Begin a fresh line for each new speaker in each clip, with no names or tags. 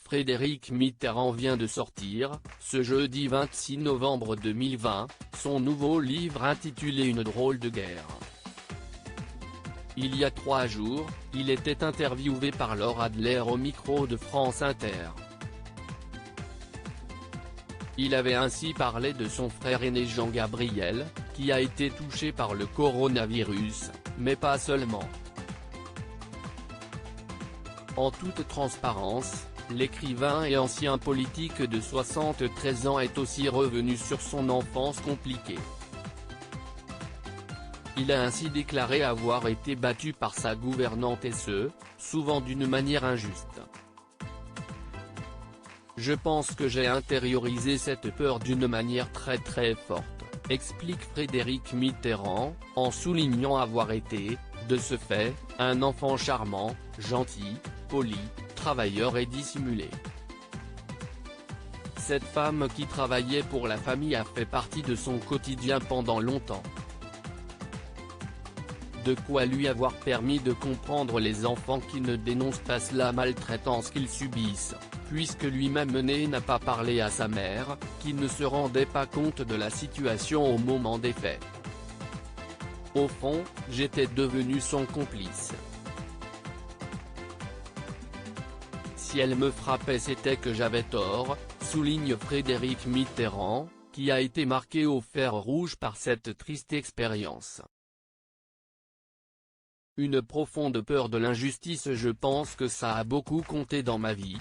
Frédéric Mitterrand vient de sortir, ce jeudi 26 novembre 2020, son nouveau livre intitulé Une drôle de guerre. Il y a 3 jours, il était interviewé par Laure Adler au micro de France Inter. Il avait ainsi parlé de son frère aîné Jean-Gabriel, qui a été touché par le coronavirus, mais pas seulement. En toute transparence, l'écrivain et ancien politique de 73 ans est aussi revenu sur son enfance compliquée. Il a ainsi déclaré avoir été battu par sa gouvernante et ce, souvent d'une manière injuste. Je pense que j'ai intériorisé cette peur d'une manière très forte, explique Frédéric Mitterrand, en soulignant avoir été, de ce fait, un enfant charmant, gentil, poli, travailleur et dissimulé. Cette femme qui travaillait pour la famille a fait partie de son quotidien pendant longtemps. De quoi lui avoir permis de comprendre les enfants qui ne dénoncent pas la maltraitance qu'ils subissent, puisque lui-même n'a pas parlé à sa mère, qui ne se rendait pas compte de la situation au moment des faits. Au fond, j'étais devenu son complice. Si elle me frappait c'était que j'avais tort, souligne Frédéric Mitterrand, qui a été marqué au fer rouge par cette triste expérience. Une profonde peur de l'injustice. Je pense que ça a beaucoup compté dans ma vie.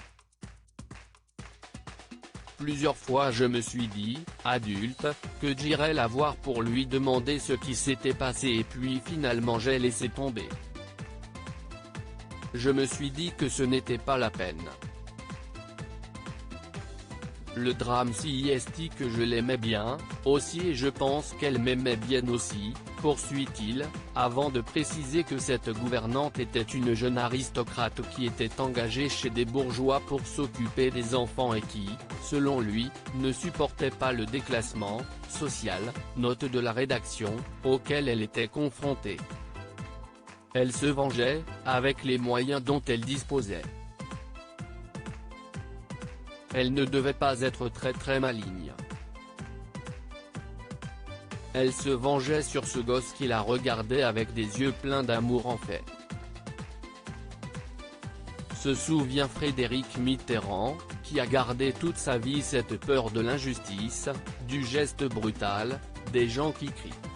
Plusieurs fois je me suis dit, adulte, que j'irais la voir pour lui demander ce qui s'était passé et puis finalement j'ai laissé tomber. Je me suis dit que ce n'était pas la peine. Le drame si est que je l'aimais bien, aussi et je pense qu'elle m'aimait bien aussi, poursuit-il, avant de préciser que cette gouvernante était une jeune aristocrate qui était engagée chez des bourgeois pour s'occuper des enfants et qui, selon lui, ne supportait pas le déclassement social, note de la rédaction, auquel elle était confrontée. Elle se vengeait, avec les moyens dont elle disposait. Elle ne devait pas être très maligne. Elle se vengeait sur ce gosse qui la regardait avec des yeux pleins d'amour en fait. Se souvient Frédéric Mitterrand, qui a gardé toute sa vie cette peur de l'injustice, du geste brutal, des gens qui crient.